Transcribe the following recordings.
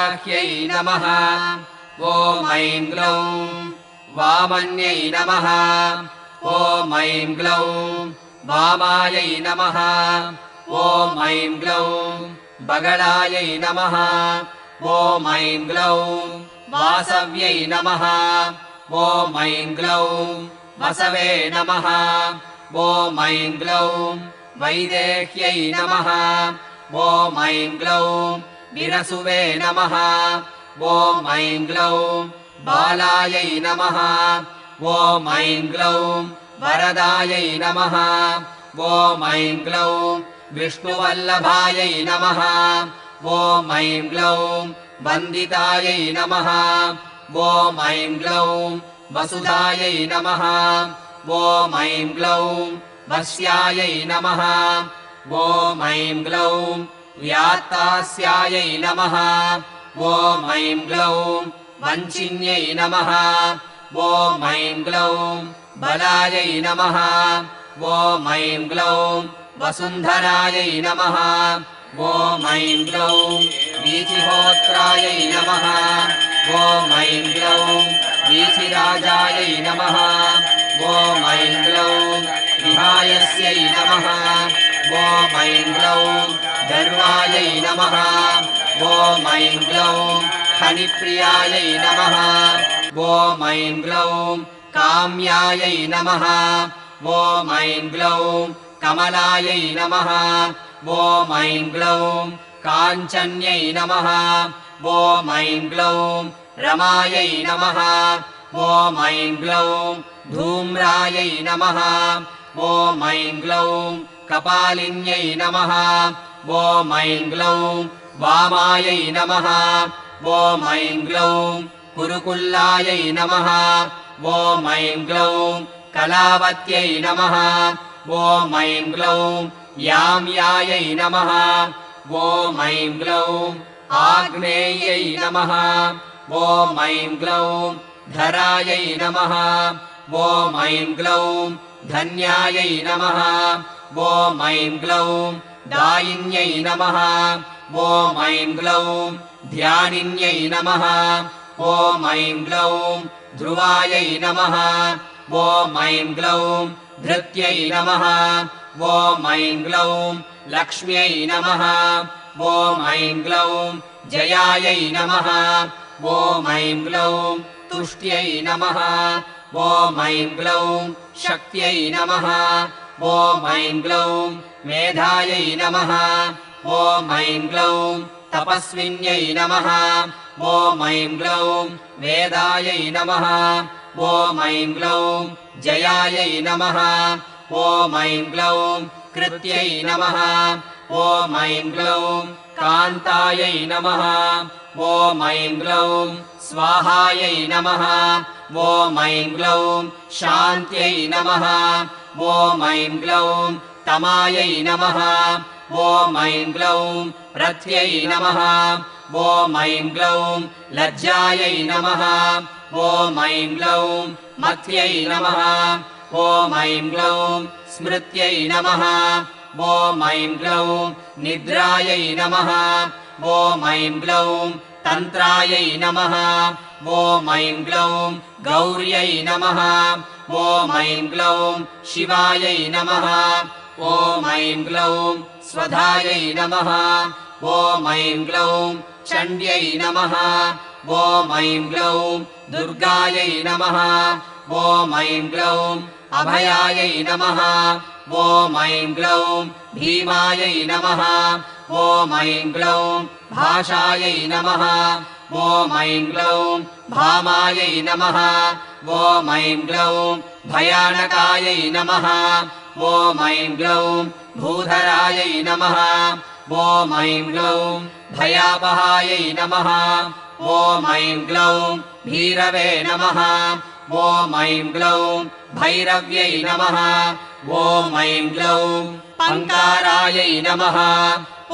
वाराह्यै नमः ॐ ऐं ग्लौं वामन्यै नमः ॐ ऐं ग्लौं वामायै नमः ॐ ऐं ग्लौं बगलायै नमः ॐ ऐं ग्लौं वासव्यै नमः ॐ ऐं ग्लौं वसवे नमः ॐ ऐं ग्लौं वैदेह्यै नमः ॐ ऐं ग्लौं विरसुवे नमः ॐ ऐं ग्लौं बालायै नमः ॐ ऐं ग्लौं वरदायै नमः ॐ ऐं ग्लौं विष्णुवल्लभायै नमः ॐ ऐं ग्लौं वन्दितायै नमः ॐ ऐं ग्लौं वसुधायै नमः ॐ ऐं ग्लौं वस्यायै नमः ॐ ऐं ग्लौं व्यात्तास्यायै नमः ॐ ऐं ग्लौं वञ्चिन्यै नमः ॐ ऐं ग्लौं बलायै नमः ॐ ऐं ग्लौं वसुन्धरायै नमः ॐ ऐं ग्लौं वीचिहोत्रायै नमः ॐ ऐं ग्लौं वीचिराजायै नमः ॐ ऐं ग्लौं विहायस्यै नमः ॐ ऐं ग्लौं गर्वायै नमः ॐ ऐं ग्लौं खनिप्रियायै नमः ॐ ऐं ग्लौं काम्यायै नमः ॐ ऐं ग्लौं कमलायै नमः ॐ ऐं ग्लौं काञ्चन्यै नमः ॐ ऐं ग्लौं रमायै नमः ॐ ऐं ग्लौं धूम्रायै नमः ॐ ऐं ग्लौं कपालिन्यै नमः ॐ ऐं ग्लौं वामायै नमः ॐ ऐं ग्लौं कुरुकुल्लायै नमः ॐ ऐं ग्लौं कलावत्यै नमः ॐ ऐं ग्लौं याम्यायै नमः ॐ ऐं ग्लौं आग्नेयै नमः ॐ ऐं ग्लौं धरायै नमः ॐ ऐं ग्लौं धन्यायै नमः ॐ ऐं ग्लौं दायिन्यै नमः ॐ ऐं ग्लौं ध्यानिन्यै नमः ॐ ऐं ग्लौं ध्रुवायै नमः ॐ ऐं ग्लौं धृत्यै नमः ॐ ऐं ग्लौं लक्ष्म्यै नमः ॐ ऐं ग्लौं जयायै नमः ॐ ऐं ग्लौं तुष्ट्यै नमः ॐ ऐं ग्लौं शक्त्यै नमः ॐ ऐं ग्लौं मेधायै नमः ॐ ऐं ग्लौं तपस्विन्यै नमः ॐ ऐं ग्लौं वेदायै नमः ॐ ऐं ग्लौं जयायै नमः ॐ ऐं ग्लौं कृत्यै नमः ॐ ऐं ग्लौं कान्तायै नमः ॐ ऐं ग्लौं स्वाहायै नमः ॐ ऐं ग्लौं शान्त्यै नमः ॐ ऐं ग्लौं तमायै नमः ॐ ऐं ग्लौं रथ्यै नमः ॐ ऐं ग्लौं लज्जायै नमः ॐ ऐं ग्लौं मत्यै नमः ॐ ऐं ग्लौं स्मृत्यै नमः ॐ ऐं ग्लौं निद्रायै नमः ॐ ऐं ग्लौं तन्त्रायै नमः ॐ ऐं ग्लौं गौर्यै नमः ॐ ऐं ग्लौं शिवायै नमः ॐ ऐं ग्लौं स्वधायै नमः ॐ ऐं ग्लौं चण्ड्यै नमः ॐ ऐं ग्लौं दुर्गायै नमः ॐ ऐं ग्लौं अभयायै नमः ॐ ऐं ग्लौं भीमायै नमः ॐ ऐं ग्लौं भाषायै नमः ॐ ऐं ग्लौं भामायै नमः ॐ ऐं ग्लौं भयानकायै नमः ॐ ऐं ग्लौं भूधरायै नमः ॐ ऐं ग्लौं भयापहायै नमः ॐ ऐं ग्लौं भीरवे नमः ॐ ऐं ग्लौं भैरव्यै नमः ॐ ऐं ग्लौं पङ्कारायै नमः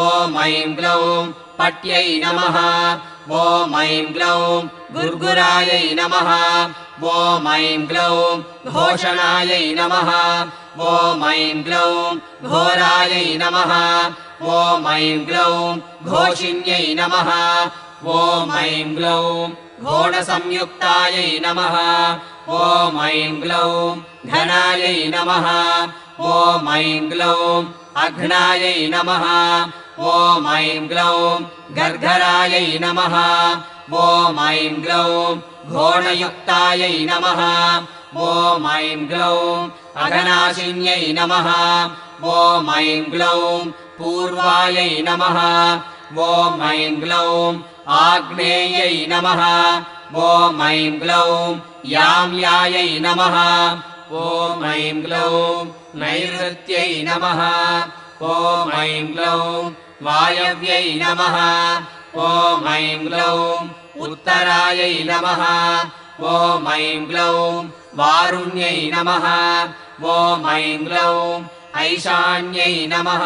ॐ ऐं ग्लौं पट्यै नमः ॐ ऐं ग्लौं गुर्गुरायै नमः ॐ ऐं ग्लौं घोषणायै नमः ॐ ऐं ग्लौं घोरायै नमः ॐ ऐं ग्लौं घोषिण्यै नमः ॐ ऐं ग्लौं घोणसंयुक्तायै नमः ॐ ऐं ग्लौं घनायै नमः ॐ ऐं ग्लौं अघ्नायै नमः ॐ ऐं ग्लौं गर्गरायै नमः ॐ ऐं ग्लौं घोणयुक्तायै नमः ॐ ऐं ग्लौं अघनाशिन्यै नमः ॐ ऐं ग्लौं पूर्वायै नमः ॐ ऐं ग्लौं आग्नेयै नमः ॐ ऐं ग्लौं याम्यायै नमः ॐ ऐं ग्लौं नैऋत्यै नमः ॐ ऐं ग्लौं वायव्यै नमः ॐ ऐं ग्लौं उत्तरायै नमः ॐ ऐं ग्लौं वारुण्यै नमः ॐ ऐं ग्लौं ऐशान्यै नमः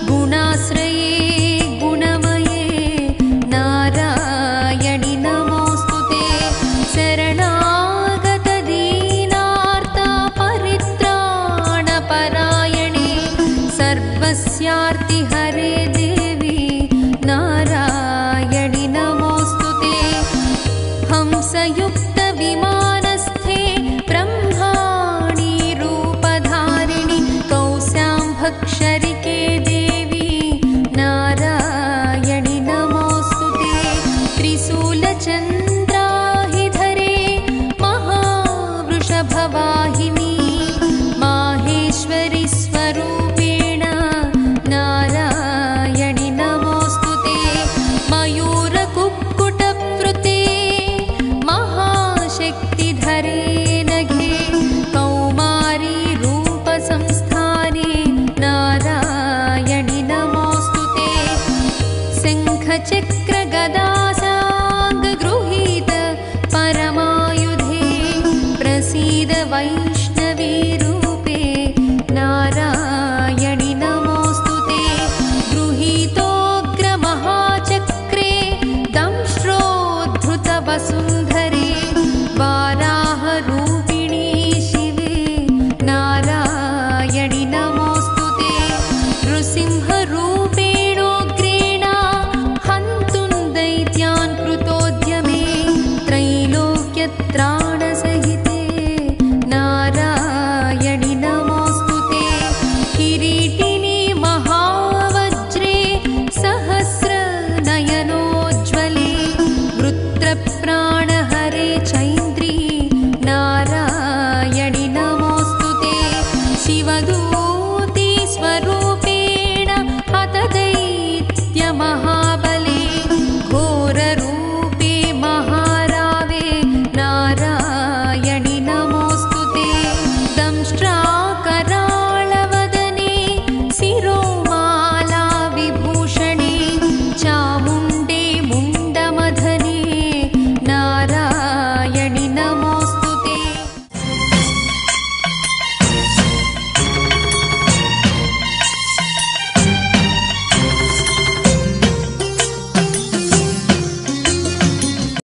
गुणाश्रये गुणमये नारायणि नमोस्तुते तस्यार्तिः